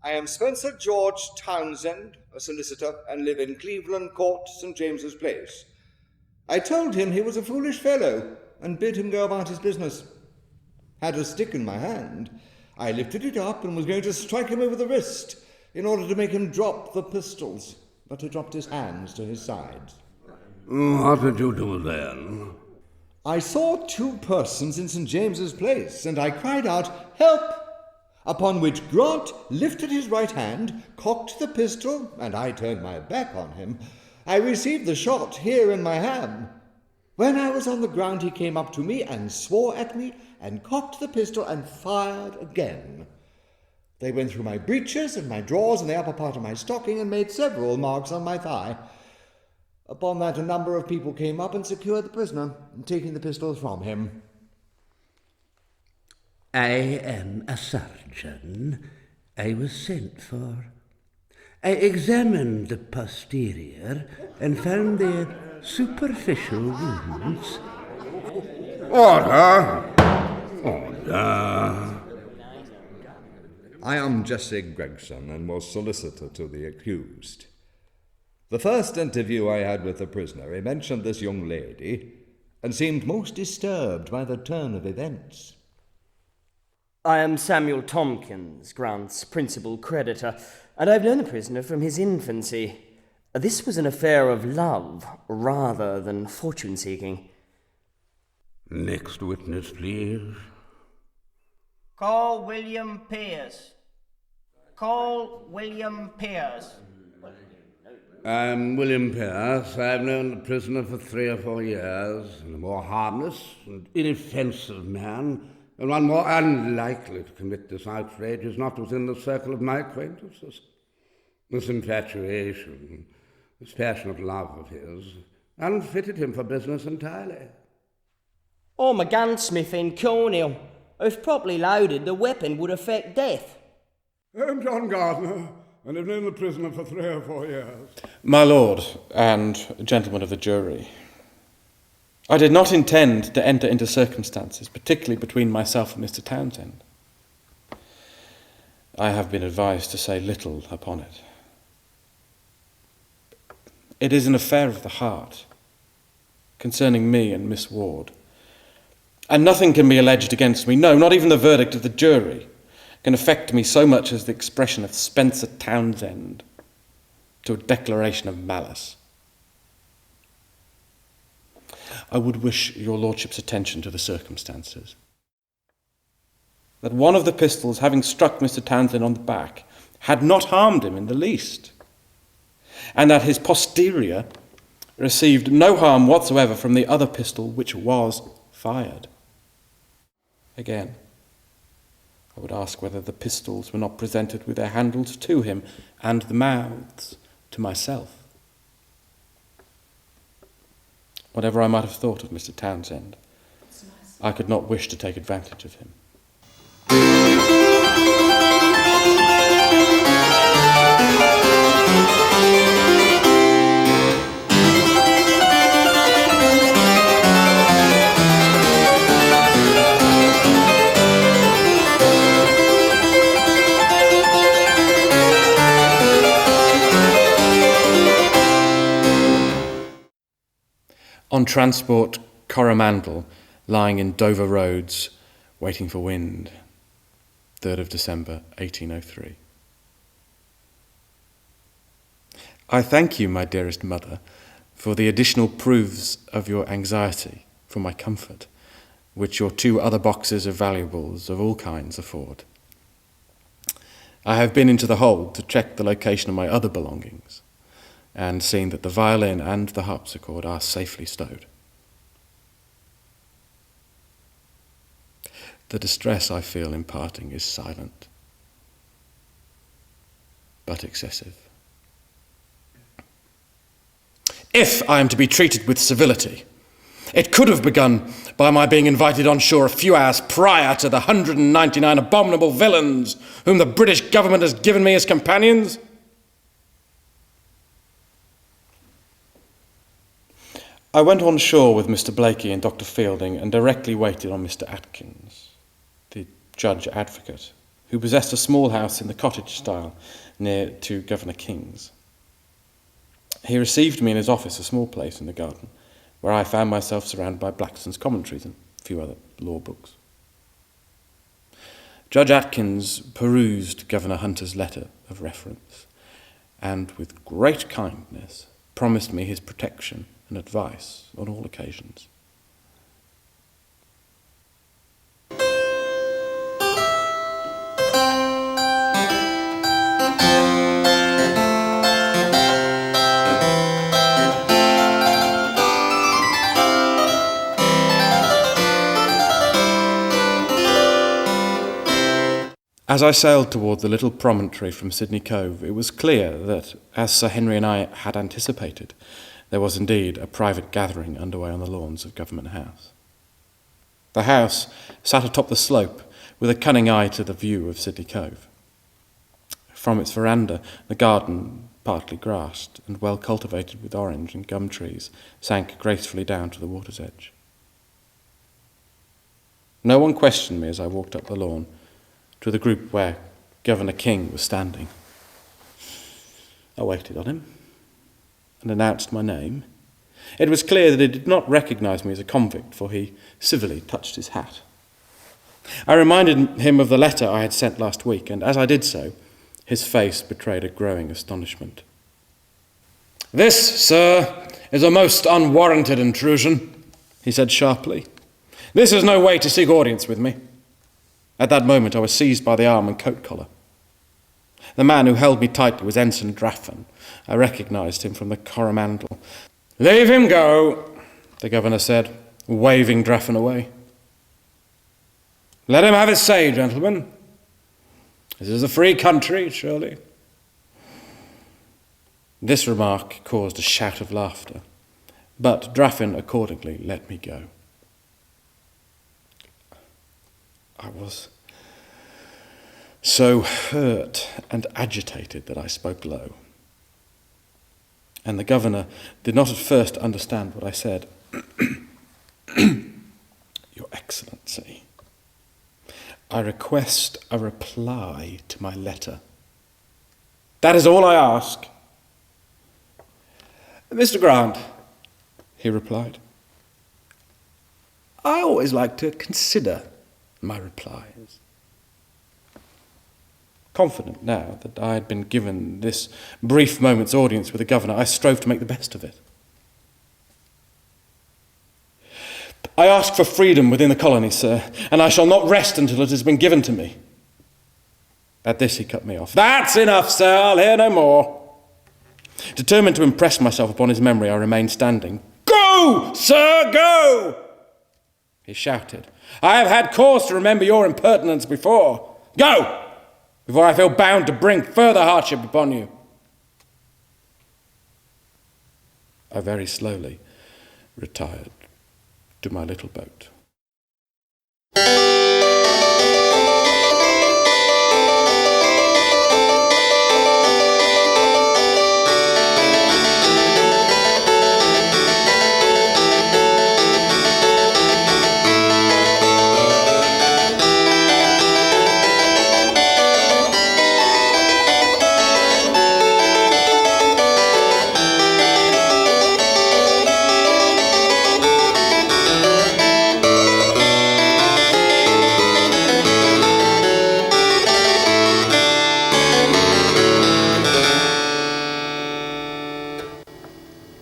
I am Spencer George Townsend, a solicitor, and live in Cleveland Court, St. James's Place. I told him he was a foolish fellow and bid him go about his business. Had a stick in my hand. I lifted it up and was going to strike him over the wrist in order to make him drop the pistols, but he dropped his hands to his sides. What did you do then? I saw two persons in St. James's Place, and I cried out, "Help!" Upon which Grant lifted his right hand, cocked the pistol, and I turned my back on him. I received the shot here in my ham. When I was on the ground, he came up to me and swore at me, and cocked the pistol and fired again. They went through my breeches and my drawers and the upper part of my stocking and made several marks on my thigh. Upon that, a number of people came up and secured the prisoner, taking the pistols from him. I am a surgeon. I was sent for. I examined the posterior and found there superficial wounds. Order! Order! I am Jesse Gregson and was solicitor to the accused. The first interview I had with the prisoner, he mentioned this young lady and seemed most disturbed by the turn of events. I am Samuel Tompkins, Grant's principal creditor, and I've known the prisoner from his infancy. This was an affair of love rather than fortune-seeking. Next witness, please. Call William Pierce. Call William Pierce. I'm William Pierce. I've known the prisoner for 3 or 4 years, and a more harmless and inoffensive man, and one more unlikely to commit this outrage is not within the circle of my acquaintances. This infatuation, this passionate love of his, unfitted him for business entirely. I'm a gunsmith in Cornhill. If properly loaded, the weapon would affect death. I'm John Gardner, and I've known the prisoner for 3 or 4 years. My lord and gentlemen of the jury, I did not intend to enter into circumstances, particularly between myself and Mr. Townsend. I have been advised to say little upon it. It is an affair of the heart, concerning me and Miss Ward, and nothing can be alleged against me, no, not even the verdict of the jury, can affect me so much as the expression of Spencer Townsend to a declaration of malice. I would wish your lordship's attention to the circumstances. That one of the pistols, having struck Mr. Townsend on the back, had not harmed him in the least, and that his posterior received no harm whatsoever from the other pistol which was fired. Again, I would ask whether the pistols were not presented with their handles to him and the mouths to myself. Whatever I might have thought of Mr. Townsend, I could not wish to take advantage of him. On transport Coromandel, lying in Dover roads, waiting for wind, 3rd of December, 1803. I thank you, my dearest mother, for the additional proofs of your anxiety for my comfort, which your 2 other boxes of valuables of all kinds afford. I have been into the hold to check the location of my other belongings, and seen that the violin and the harpsichord are safely stowed. The distress I feel in parting is silent, but excessive. If I am to be treated with civility, it could have begun by my being invited on shore a few hours prior to the 199 abominable villains whom the British government has given me as companions. I went on shore with Mr. Blakey and Dr. Fielding and directly waited on Mr. Atkins, the judge advocate, who possessed a small house in the cottage style near to Governor King's. He received me in his office, a small place in the garden, where I found myself surrounded by Blackstone's commentaries and a few other law books. Judge Atkins perused Governor Hunter's letter of reference, and with great kindness promised me his protection and advice on all occasions. As I sailed toward the little promontory from Sydney Cove, it was clear that, as Sir Henry and I had anticipated, there was indeed a private gathering underway on the lawns of Government House. The house sat atop the slope with a cunning eye to the view of Sydney Cove. From its veranda, the garden, partly grassed and well cultivated with orange and gum trees, sank gracefully down to the water's edge. No one questioned me as I walked up the lawn to the group where Governor King was standing. I waited on him and announced my name. It was clear that he did not recognise me as a convict, for he civilly touched his hat. I reminded him of the letter I had sent last week, and as I did so, his face betrayed a growing astonishment. "This, sir, is a most unwarranted intrusion," he said sharply. "This is no way to seek audience with me." At that moment I was seized by the arm and coat collar. The man who held me tightly was Ensign Draffin. I recognised him from the coromandel. "Leave him go," the governor said, waving Draffin away. "Let him have his say, gentlemen. This is a free country, surely." This remark caused a shout of laughter, but Draffin accordingly let me go. I was so hurt and agitated that I spoke low, and the governor did not at first understand what I said. "Your Excellency, I request a reply to my letter. That is all I ask." "Mr. Grant," he replied, "I always like to consider my replies." Confident now that I had been given this brief moment's audience with the governor, I strove to make the best of it. "I ask for freedom within the colony, sir, and I shall not rest until it has been given to me." At this he cut me off. "That's enough, sir, I'll hear no more." Determined to impress myself upon his memory, I remained standing. "Go, sir, go!" he shouted. "I have had cause to remember your impertinence before. Go, before I feel bound to bring further hardship upon you." I very slowly retired to my little boat.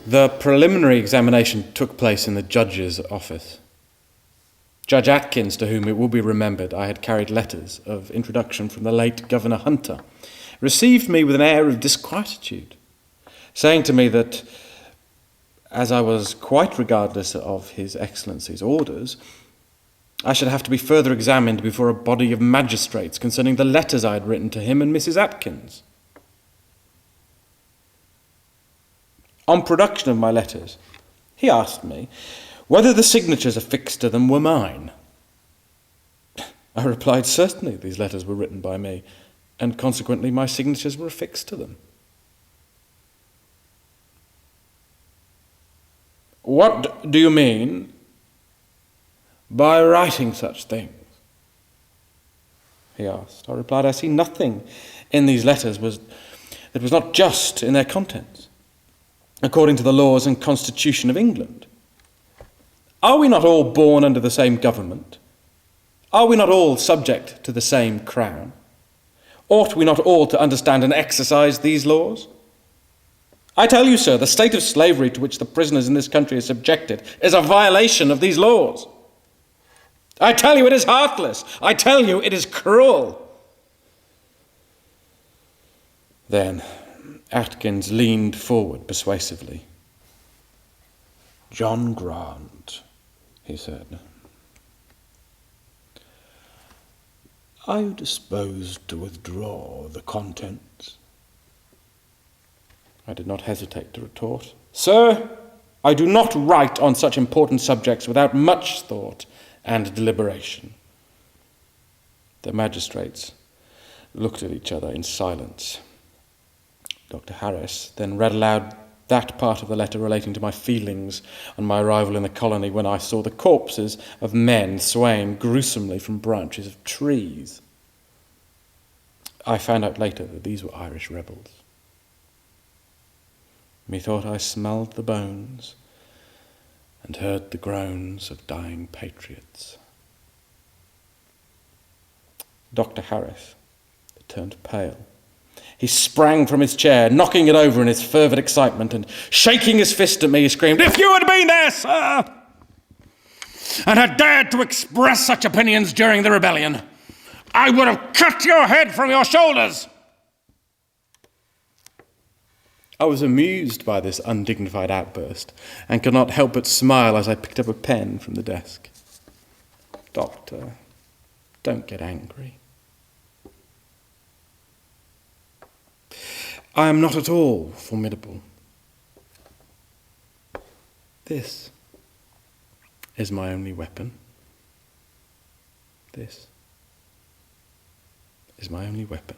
The preliminary examination took place in the judge's office. Judge Atkins, to whom it will be remembered I had carried letters of introduction from the late Governor Hunter, received me with an air of disquietude, saying to me that, as I was quite regardless of His Excellency's orders, I should have to be further examined before a body of magistrates concerning the letters I had written to him and Mrs. Atkins. On production of my letters, he asked me whether the signatures affixed to them were mine. I replied, certainly these letters were written by me, and consequently my signatures were affixed to them. "What do you mean by writing such things?" he asked. I replied, I see nothing in these letters that was not just in their contents, according to the laws and constitution of England. Are we not all born under the same government? Are we not all subject to the same crown? Ought we not all to understand and exercise these laws? I tell you, sir, the state of slavery to which the prisoners in this country are subjected is a violation of these laws. I tell you it is heartless. I tell you it is cruel. Then Atkins leaned forward persuasively. John Grant, he said, are you disposed to withdraw the contents? I did not hesitate to retort. Sir, I do not write on such important subjects without much thought and deliberation. The magistrates looked at each other in silence. Dr. Harris then read aloud that part of the letter relating to my feelings on my arrival in the colony when I saw the corpses of men swaying gruesomely from branches of trees. I found out later that these were Irish rebels. Methought I smelled the bones and heard the groans of dying patriots. Dr. Harris turned pale. He sprang from his chair, knocking it over in his fervid excitement, and shaking his fist at me, he screamed, "If you had been there, sir, and had dared to express such opinions during the rebellion, I would have cut your head from your shoulders!" I was amused by this undignified outburst, and could not help but smile as I picked up a pen from the desk. Doctor, don't get angry. I am not at all formidable. This is my only weapon. This is my only weapon.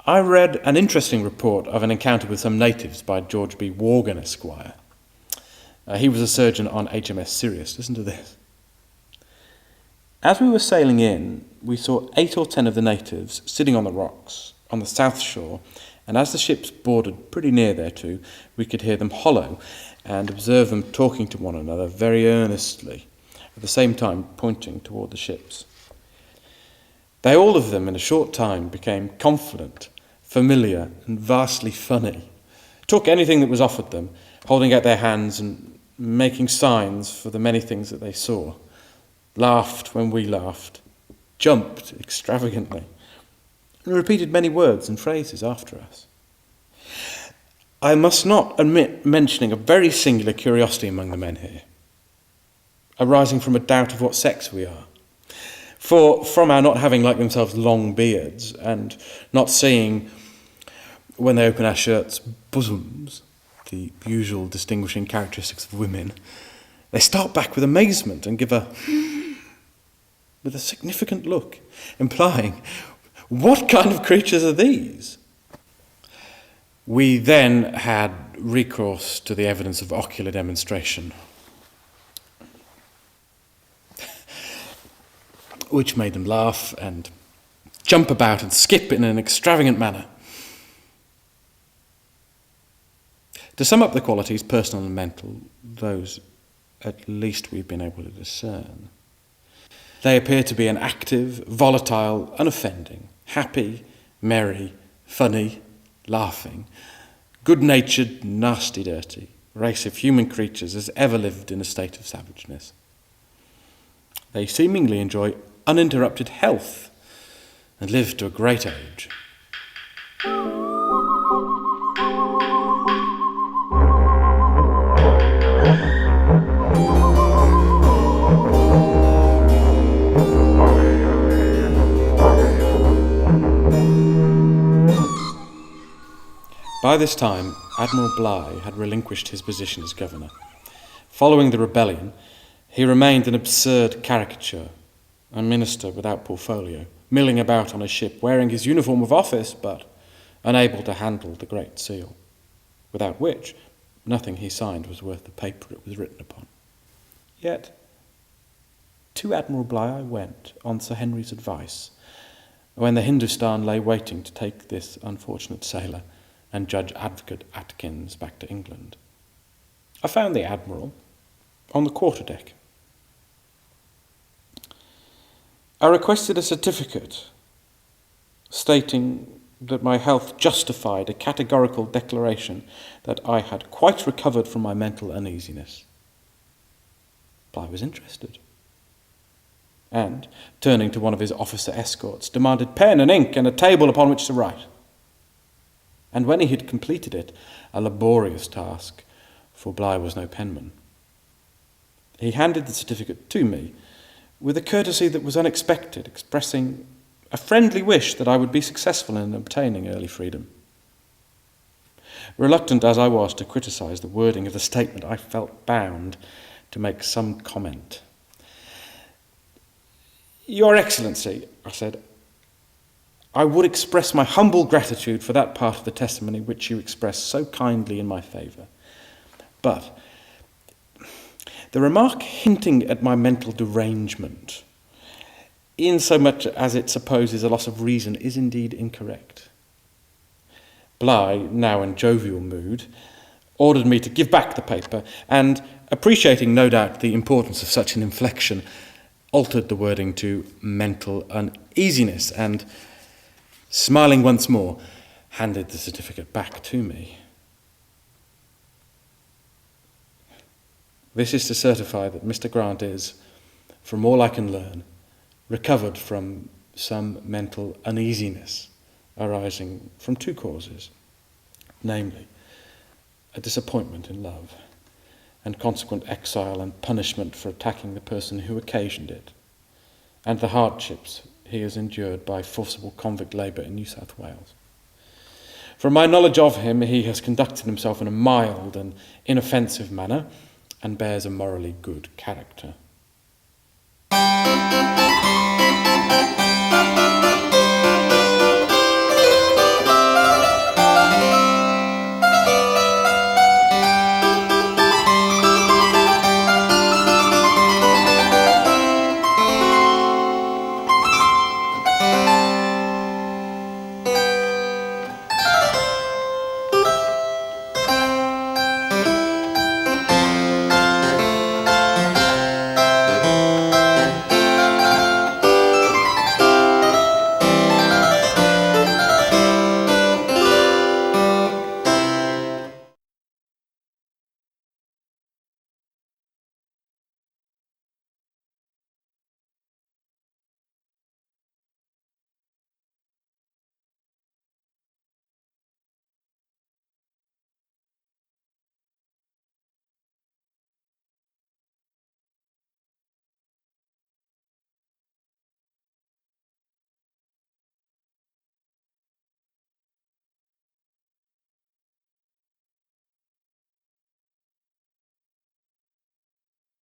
I read an interesting report of an encounter with some natives by George B. Worgan, Esquire. He was a surgeon on HMS Sirius. Listen to this. As we were sailing in, we saw 8 or 10 of the natives sitting on the rocks on the south shore, and as the ships boarded pretty near thereto, we could hear them hollow and observe them talking to one another very earnestly, at the same time pointing toward the ships. They all of them in a short time became confident, familiar, and vastly funny, took anything that was offered them, holding out their hands and making signs for the many things that they saw, laughed when we laughed, jumped extravagantly, and repeated many words and phrases after us. I must not omit mentioning a very singular curiosity among the men here, arising from a doubt of what sex we are. For from our not having, like themselves, long beards, and not seeing, when they open our shirts, bosoms, the usual distinguishing characteristics of women, they start back with amazement and give with a significant look, implying, what kind of creatures are these? We then had recourse to the evidence of ocular demonstration, which made them laugh and jump about and skip in an extravagant manner. To sum up the qualities, personal and mental, those at least we've been able to discern, they appear to be an active, volatile, unoffending, happy, merry, funny, laughing, good-natured, nasty, dirty race of human creatures as ever lived in a state of savageness. They seemingly enjoy uninterrupted health and live to a great age. By this time, Admiral Bligh had relinquished his position as governor. Following the rebellion, he remained an absurd caricature, a minister without portfolio, milling about on a ship, wearing his uniform of office, but unable to handle the Great Seal, without which nothing he signed was worth the paper it was written upon. Yet, to Admiral Bligh I went, on Sir Henry's advice, when the Hindustan lay waiting to take this unfortunate sailor and Judge Advocate Atkins back to England. I found the Admiral on the quarterdeck. I requested a certificate stating that my health justified a categorical declaration that I had quite recovered from my mental uneasiness. Bligh was interested, and, turning to one of his officer escorts, demanded pen and ink and a table upon which to write. And when he had completed it, a laborious task, for Bligh was no penman, he handed the certificate to me with a courtesy that was unexpected, expressing a friendly wish that I would be successful in obtaining early freedom. Reluctant as I was to criticise the wording of the statement, I felt bound to make some comment. Your Excellency, I said, I would express my humble gratitude for that part of the testimony which you expressed so kindly in my favour. But the remark hinting at my mental derangement, in so much as it supposes a loss of reason, is indeed incorrect. Bligh, now in jovial mood, ordered me to give back the paper, and, appreciating no doubt the importance of such an inflection, altered the wording to mental uneasiness, and, smiling once more, handed the certificate back to me. This is to certify that Mr. Grant is, from all I can learn, recovered from some mental uneasiness arising from two causes, namely, a disappointment in love, and consequent exile and punishment for attacking the person who occasioned it, and the hardships he has endured by forcible convict labour in New South Wales. From my knowledge of him, he has conducted himself in a mild and inoffensive manner, and bears a morally good character.